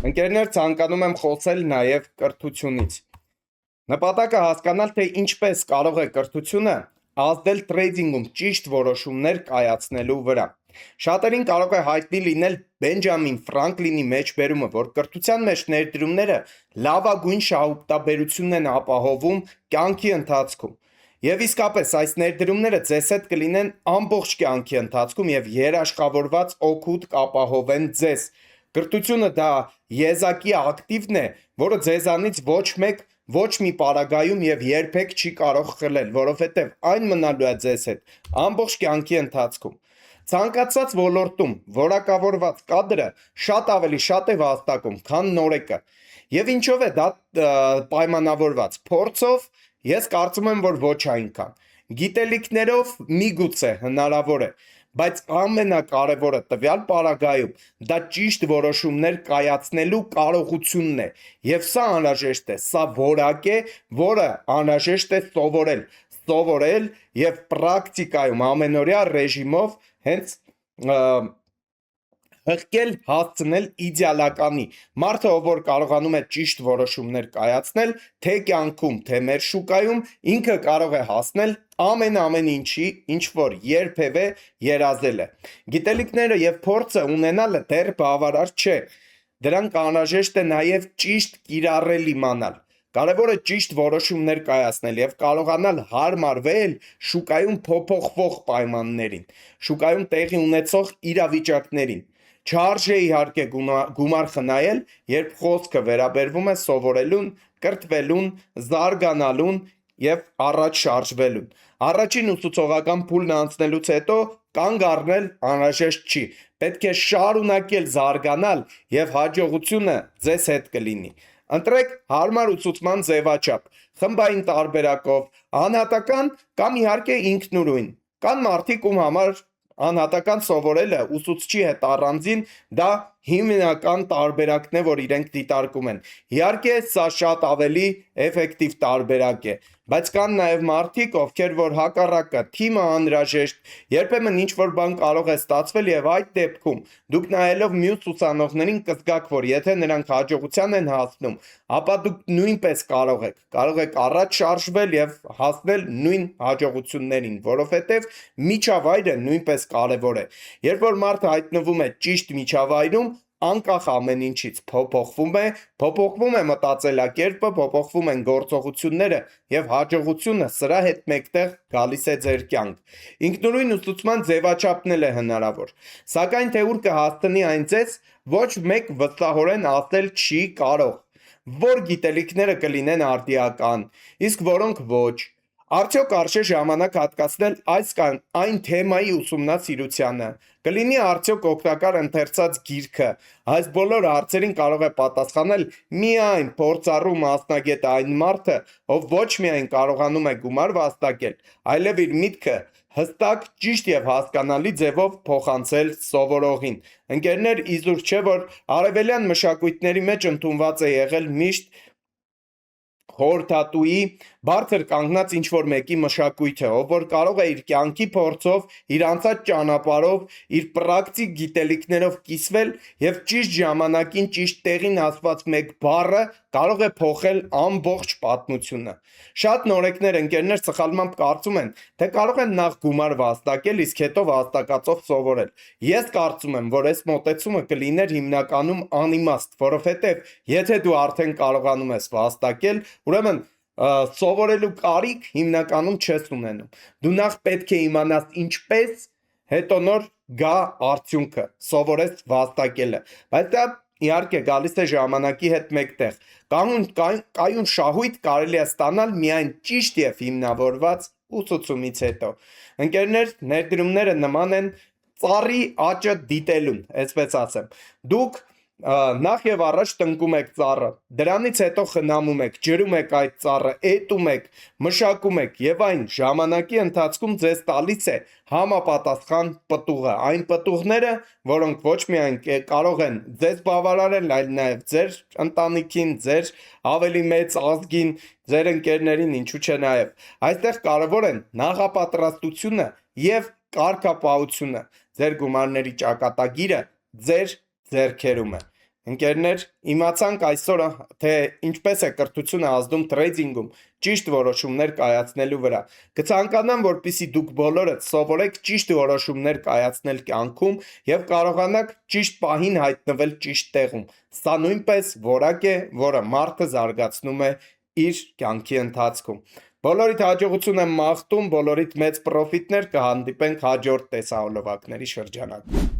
Ընկերներ, ցանկանում եմ խոսել նաև կրթությունից։ Նպատակը հասկանալ, թե ինչպես կարող է կրթությունը ազդել տրեյդինգում ճիշտ որոշումներ կայացնելու վրա։ Շատերին կարող է հայտնի լինել Բենջամին Ֆրանկլինի մեջբերումը, որ կրթության մեջ ներդրումները լավագույն շահութաբերությունն են ապահովում կյանքի ընթացքում։ Եվ իսկապես այս ներդրումները ձեզ հետ կլինեն ամբողջ կյանքի ընթացքում եւ երաշխավորված օգուտ կապահովեն ձեզ։ Կրթությունը դա եզակի ակտիվն է, որը ձեզանից ոչ մեկ ոչ մի պարագայում եւ երբեք չի կարող խլել, որովհետեւ այն մնալու է ձեզ հետ ամբողջ կյանքի ընթացքում։ Ցանկացած ոլորտում որակավորված կադրը շատ ավելի շատ է վաստակում, քան նորեկը։ Եվ ինչով է դա պայմանավորված։ Փորձով, ես կարծում եմ, որ ոչ այնքան։ Գիտելիքներով միգուցե հնարավոր է, բայց ամենակարևորը տվյալ պարագայում դա ճիշտ որոշումներ կայացնելու կարողությունն է, եւ սա անհրաժեշտ է, սա որակ է, որը անհրաժեշտ է սովորել եւ պրակտիկայում ամենօրյա ռեժիմով հենց հղկել, հասցնել իդեալականի։ Մարդը, որ կարողանում է ճիշտ որոշումներ կայացնել, թե կյանքում, թե մեր շուկայում, ինքը կարող է հասնել ամեն ինչի, ինչ որ երբևէ երազել է։ Գիտելիքները եւ փորձը ունենալը դեռ բավարար չէ։ Դրանք անհրաժեշտ է նաեւ ճիշտ կիրառել իմանալ։ Կարևորը ճիշտ որոշումներ կայացնել եւ կարողանալ հարմարվել շուկայում փոփոխվող պայմաններին, շուկայում տեղի ունեցող իրավիճակներին։ Չարժե իհարկե գումար խնայել, երբ խոսքը վերաբերվում է սովորելուն, կրթվելուն, զարգանալուն եւ առաջ շարժվելուն։ Առաջին ուսուցողական փուլն անցնելուց հետո կանգ առնել անհրաժեշտ չի։ Պետք է շարունակել զարգանալ եւ հաջողությունը ձեզ հետ կլինի։ Ընտրեք հարմար ուսուցման ձևաչափ, խմբային տարբերակով, անհատական կամ իհարկե ինքնուրույն։ Կան մարդիկ, ում համար անհատական սովորելը ուսուցչի հետ առանձին դա հիմնական տարբերակն է, որ իրենք դիտարկում են։ Իհարկե, սա շատ ավելի էֆեկտիվ տարբերակ է, բայց կան նաև մարդիկ, ովքեր որ հակառակը, թիմը անհրաժեշտ, երբեմն ինչ-որ բան կարող է ստացվել եւ այդ դեպքում դուք նայելով մյուս ուսանողներին կզգաք, որ եթե նրանք հաջողության են հասնում, ապա դուք նույնպես կարող եք առաջ շարժվել եւ հասնել նույն հաջողություններին, որովհետեւ միջավայրը նույնպես կարեւոր է։ Երբ որ մարդը հայտնվում է ճիշտ միջավայրում, անկախ ամեն ինչից փոփոխվում է մտածելակերպը, փոփոխվում են գործողությունները եւ հաջողությունը սրա հետ մեկտեղ գալիս է ձեր կյանք։ Ինքնուրույն ուսուցման ձևաչափն էլ է հնարավոր, սակայն թե ուր կհասցնի այն ձեզ, ոչ մեկ վստահորեն ասել չի կարող, որ գիտելիքները կլինեն արդիական, իսկ որոնք ոչ։ Արդյոք արժե ժամանակ հատկացնել այս կամ այն թեմայի ուսումնասիրությանը, կլինի արդյոք օգտակար ընթերցած գիրքը, այս բոլոր հարցերին կարող է պատասխանել միայն փորձառու մասնագետ այն մարդը, ով ոչ միայն կարողանում է գումար վաստակել, այլև իր միտքը հստակ, ճիշտ եւ հասկանալի ձևով փոխանցել սովորողին։ Ընկերներ, իզուր չէ, որ արևելյան մշակույթների մեջ ընդունված է եղել միշտ խորհրդատուի բարձր կանգնած ինչ-որ մեկի մշակույթը, ով որ կարող է իր կյանքի փորձով, իր անցած ճանապարհով, իր պրակտիկ գիտելիքներով կիսվել եւ ճիշտ ժամանակին ճիշտ տեղին ասված մեկ բառը կարող է փոխել ամբողջ պատմությունը։ Շատ նորեկներ ընկերներ սխալմամբ կարծում են, թե կարող են նախ գումար վաստակել, իսկ հետո վաստակածով սովորել։ Ես կարծում եմ, որ այս մոտեցումը կլիներ հիմնականում անիմաստ, որովհետեւ եթե դու արդեն կարողանում ես վաստակել, ուրեմն սովորելու կարիք հիմնականում չես ունենում։ Դու նախ պետք է իմանաս ինչպես, հետո նոր գա արդյունքը, սովորես վաստակելը։ Բայց դա իհարկե գալիս է ժամանակի հետ մեկտեղ։ Կայուն շահույթ կարելի է ստանալ միայն ճիշտ եւ հիմնավորված ուսուցումից հետո։ Ընկերներ, ներդրումները նման են ծառի աճը դիտելուն, այսպես ասեմ։ Դուք նախ եւ առաջ տնկում եք ծառը, դրանից հետո խնամում եք, ջրում եք այդ ծառը, էտում եք, մշակում եք եւ այն ժամանակի ընթացքում ձեզ տալիս է համապատասխան պտուղը, այն պտուղները, որոնք ոչ միայն կարող են ձեզ բավարարել, այլ նաեւ ձեր ընտանիքին, ձեր ավելի մեծ ազգին, ձեր ընկերներին, ինչու՞ չէ նաեւ։ Այստեղ կարևոր են նախապատրաստությունը եւ կարգապահությունը, ձեր գումարների ճակատագիրը ձեր ձեռքերում է։ Ընկերներ, իմացանք այսօր, թե ինչպես է կրթությունը ազդում տրեյդինգում ճիշտ որոշումներ կայացնելու վրա։ Կցանկանամ, որպեսզի դուք բոլորդ սովորեք ճիշտ որոշումներ կայացնել կյանքում եւ կարողանաք ճիշտ պահին հայտնվել ճիշտ տեղում։ Սա նույնպես որակ է, որը մարդը զարգացնում է իր կյանքի ընթացքում։ Բոլորիդ հաջողություն եմ մաղթում, բոլորիդ մեծ պրոֆիտներ, կհանդիպենք հաջորդ տեսահոլովակների շրջանակում։